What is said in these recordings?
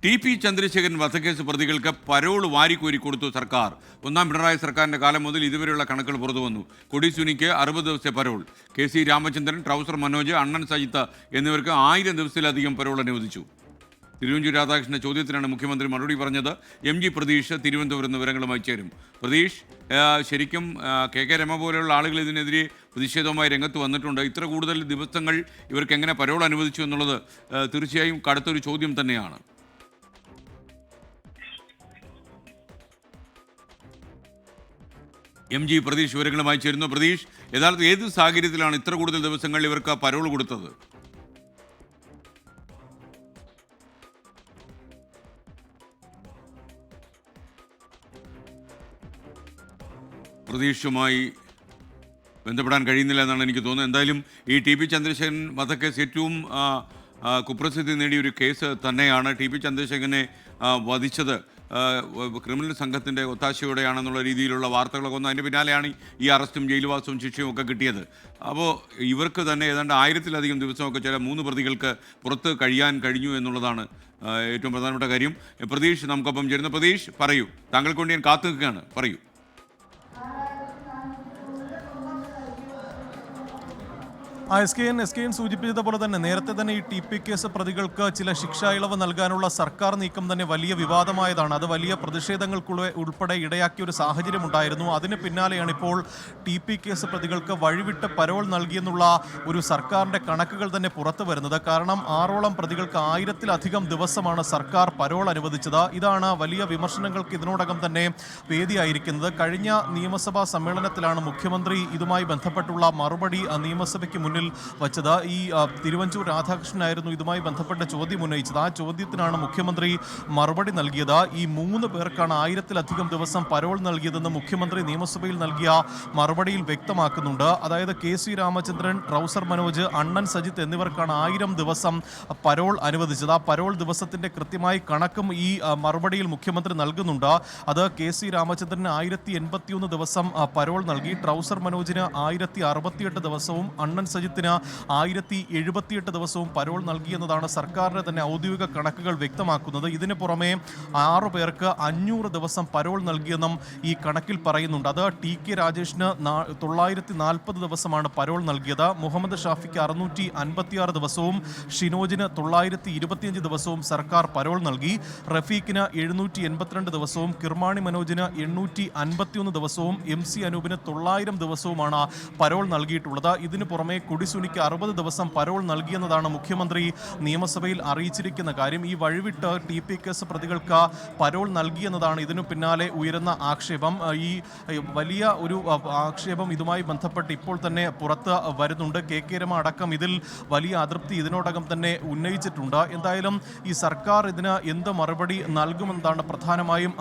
TP. Chandrasekharan വധക്കേസ് പ്രതികൾക്ക് parole വാരിക്കോരി കൊടുത്തു സർക്കാർ. ഒന്നാം പിണറായി സർക്കാരിന്റെ കാലം മുതൽ ഇതുവരെയുള്ള കണക്കുകൾ പുറത്തുവന്നു. കൊടിസുനിക്ക് 60 ദിവസത്തെ parole, K C. Ramachandran, trouser Manoj, അണ്ണൻ സജിത്ത് എന്നിവർക്ക് 1000 ദിവസത്തിലധികം പരോൾ അനുവദിച്ചു. തിരുവഞ്ചൂർ രാധാകൃഷ്ണന്റെ ചോദ്യത്തിനാണ് മുഖ്യമന്ത്രി മറുപടി പറഞ്ഞത്. എം.ജി. പ്രതീഷ് തിരുവനന്തപുരം നിന്ന് വിവരങ്ങളുമായി ചേരും. പ്രതീഷ്, ശരിക്കും കെ രമ പോലെയുള്ള ആളുകൾ ഇതിനെതിരെ പ്രതിഷേധവുമായി രംഗത്ത് വന്നിട്ടുണ്ട്. ഇത്ര കൂടുതൽ ദിവസങ്ങൾ ഇവർക്ക് എങ്ങനെ പരോൾ അനുവദിച്ചു എന്നുള്ളത് തീർച്ചയായും കടുത്തൊരു ചോദ്യം തന്നെയാണ്. എം.ജി. പ്രതീഷ് വിവരങ്ങളുമായി ചേരുന്നു. പ്രതീഷ്, യഥാർത്ഥത്തിൽ ഏത് സാഹചര്യത്തിലാണ് ഇത്ര കൂടുതൽ ദിവസങ്ങൾ ഇവർക്ക് പരോൾ കൊടുത്തത്? പ്രതീക്ഷയുമായി ബന്ധപ്പെടാൻ കഴിയുന്നില്ല എന്നാണ് എനിക്ക് തോന്നുന്നത്. എന്തായാലും ഈ ടി.പി. ചന്ദ്രശേഖരൻ വധക്കേസ് ഏറ്റവും കുപ്രസിദ്ധി നേടിയ ഒരു കേസ് തന്നെയാണ്. ടി.പി. ചന്ദ്രശേഖരനെ വധിച്ചത് ക്രിമിനൽ സംഘത്തിൻ്റെ ഒത്താശയോടെയാണെന്നുള്ള രീതിയിലുള്ള വാർത്തകളൊക്കെ വന്നു. അതിൻ്റെ പിന്നാലെയാണ് ഈ അറസ്റ്റും ജയിൽവാസവും ശിക്ഷയും ഒക്കെ കിട്ടിയത്. അപ്പോൾ ഇവർക്ക് തന്നെ ഏതാണ്ട് 1000-ലധികം ദിവസമൊക്കെ ചില 3 പ്രതികൾക്ക് പുറത്ത് കഴിയാൻ കഴിഞ്ഞു എന്നുള്ളതാണ് ഏറ്റവും പ്രധാനപ്പെട്ട കാര്യം. പ്രതീഷ് നമുക്കൊപ്പം ചേരുന്ന. പ്രതീഷ്, പറയൂ, താങ്കൾക്ക് വേണ്ടി ഞാൻ കാത്തു നിൽക്കുകയാണ്, പറയൂ. എസ് കെ എൻ സൂചിപ്പിച്ചതുപോലെ തന്നെ നേരത്തെ തന്നെ ഈ ടി.പി. കേസ് പ്രതികൾക്ക് ചില ശിക്ഷാ ഇളവ് നൽകാനുള്ള സർക്കാർ നീക്കം തന്നെ വലിയ വിവാദമായതാണ്. അത് വലിയ പ്രതിഷേധങ്ങൾക്കുൾപ്പെടെ ഇടയാക്കിയ ഒരു സാഹചര്യം ഉണ്ടായിരുന്നു. അതിന് പിന്നാലെയാണ് ഇപ്പോൾ ടി.പി. കേസ് പ്രതികൾക്ക് വഴിവിട്ട് പരോൾ നൽകിയെന്നുള്ള ഒരു സർക്കാരിൻ്റെ കണക്കുകൾ തന്നെ പുറത്തു വരുന്നത്. കാരണം 6ഓളം പ്രതികൾക്ക് 1000-ലധികം ദിവസമാണ് സർക്കാർ പരോൾ അനുവദിച്ചത്. ഇതാണ് വലിയ വിമർശനങ്ങൾക്ക് ഇതിനോടകം തന്നെ വേദിയായിരിക്കുന്നത്. കഴിഞ്ഞ നിയമസഭാ സമ്മേളനത്തിലാണ് മുഖ്യമന്ത്രി ഇതുമായി ബന്ധപ്പെട്ടുള്ള മറുപടി നിയമസഭയ്ക്ക് മുന്നിൽ വച്ചത്. ഈ തിരുവഞ്ചൂർ രാധാകൃഷ്ണനായിരുന്നു ഇതുമായി ബന്ധപ്പെട്ട ചോദ്യം ഉന്നയിച്ചത്. ആ ചോദ്യത്തിനാണ് മുഖ്യമന്ത്രി മറുപടി നൽകിയത്. ഈ 3 പേർക്കാണ് 1000-ലധികം ദിവസം പരോൾ നൽകിയതെന്ന് മുഖ്യമന്ത്രി നിയമസഭയിൽ നൽകിയ മറുപടിയിൽ വ്യക്തമാക്കുന്നുണ്ട്. അതായത് കെ.സി. രാമചന്ദ്രൻ, ട്രൗസർ മനോജ്, അണ്ണൻ സജിത്ത് എന്നിവർക്കാണ് 1000 ദിവസം പരോൾ അനുവദിച്ചത്. ആ പരോൾ ദിവസത്തിന്റെ കൃത്യമായി കണക്കും ഈ മറുപടിയിൽ മുഖ്യമന്ത്രി നൽകുന്നുണ്ട്. അത് കെ.സി. രാമചന്ദ്രന് 1081 ദിവസം പരോൾ നൽകി, ട്രൗസർ മനോജിന് 1068 ദിവസവും അണ്ണൻ സജിത്തിന് 1078 ദിവസവും പരോൾ നൽകിയെന്നതാണ് സർക്കാരിന്റെ തന്നെ ഔദ്യോഗിക കണക്കുകൾ വ്യക്തമാക്കുന്നത്. ഇതിന് പുറമെ 6 പേർക്ക് 500 ദിവസം പരോൾ നൽകിയെന്നും ഈ കണക്കിൽ പറയുന്നുണ്ട്. അത് ടി.കെ. രാജേഷിന് 940 ദിവസമാണ് പരോൾ നൽകിയത്. മുഹമ്മദ് ഷാഫിക്ക് 656 ദിവസവും ഷിനോജിന് 925 ദിവസവും സർക്കാർ പരോൾ നൽകി. റഫീഖിന് 782 ദിവസവും കിർമാണി മനോജിന് 851 ദിവസവും എം.സി. അനൂപിന് 900 ദിവസവുമാണ് പരോൾ നൽകിയിട്ടുള്ളത്. ഇതിന് പുറമെ കൊടിസുനിക്ക് 60 ദിവസം പരോൾ നൽകിയെന്നതാണ് മുഖ്യമന്ത്രി നിയമസഭയിൽ അറിയിച്ചിരിക്കുന്ന കാര്യം. ഈ വഴിവിട്ട് ടി.പി. കേസ് പ്രതികൾക്ക് പരോൾ നൽകിയെന്നതാണ് ഇതിനു പിന്നാലെ ഉയരുന്ന ആക്ഷേപം. ഈ വലിയ ഒരു ആക്ഷേപം ഇതുമായി ബന്ധപ്പെട്ട് ഇപ്പോൾ തന്നെ പുറത്ത് വരുന്നുണ്ട്. കെ രമ അടക്കം ഇതിൽ വലിയ അതൃപ്തി ഇതിനോടകം തന്നെ ഉന്നയിച്ചിട്ടുണ്ട്. എന്തായാലും ഈ സർക്കാർ ഇതിന് എന്ത് മറുപടി നൽകുമെന്നതാണ് പ്രധാനമായും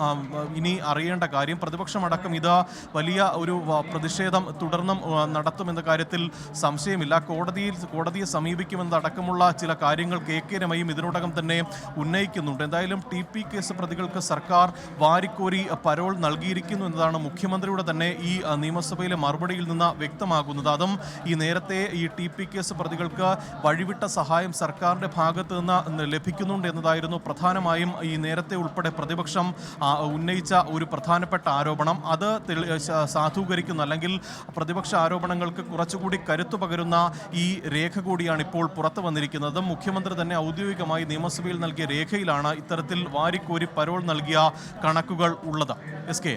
ഇനി അറിയേണ്ട കാര്യം. പ്രതിപക്ഷമടക്കം ഇത് വലിയ ഒരു പ്രതിഷേധം തുടർന്നും നടത്തുമെന്ന കാര്യത്തിൽ സംശയമില്ല. കോടതിയെ സമീപിക്കുമെന്നടക്കമുള്ള ചില കാര്യങ്ങൾ കെ രമയും ഇതിനോടകം തന്നെ ഉന്നയിക്കുന്നുണ്ട്. എന്തായാലും ടി.പി. കേസ് പ്രതികൾക്ക് സർക്കാർ വാരിക്കോരി പരോൾ നൽകിയിരിക്കുന്നു എന്നതാണ് മുഖ്യമന്ത്രിയുടെ തന്നെ ഈ നിയമസഭയിലെ മറുപടിയിൽ നിന്ന് വ്യക്തമാകുന്നത്. അതും ഈ നേരത്തെ ഈ ടി.പി. കേസ് പ്രതികൾക്ക് വഴിവിട്ട സഹായം സർക്കാരിൻ്റെ ഭാഗത്ത് നിന്ന് ലഭിക്കുന്നുണ്ട് എന്നതായിരുന്നു പ്രധാനമായും ഈ നേരത്തെ ഉൾപ്പെടെ പ്രതിപക്ഷം ഉന്നയിച്ച ഒരു പ്രധാനപ്പെട്ട ആരോപണം. അത് സാധൂകരിക്കുന്ന അല്ലെങ്കിൽ പ്രതിപക്ഷ ആരോപണങ്ങൾക്ക് കുറച്ചുകൂടി കരുത്തു പകരുന്ന ഈ രേഖ കൂടിയാണ് ഇപ്പോൾ പുറത്തു വന്നിരിക്കുന്നത്. മുഖ്യമന്ത്രി തന്നെ ഔദ്യോഗികമായി നിയമസഭയിൽ നൽകിയ രേഖയിലാണ് ഇത്തരത്തിൽ വാരിക്കോരി പരോൾ നൽകിയ കണക്കുകൾ ഉള്ളത്. S K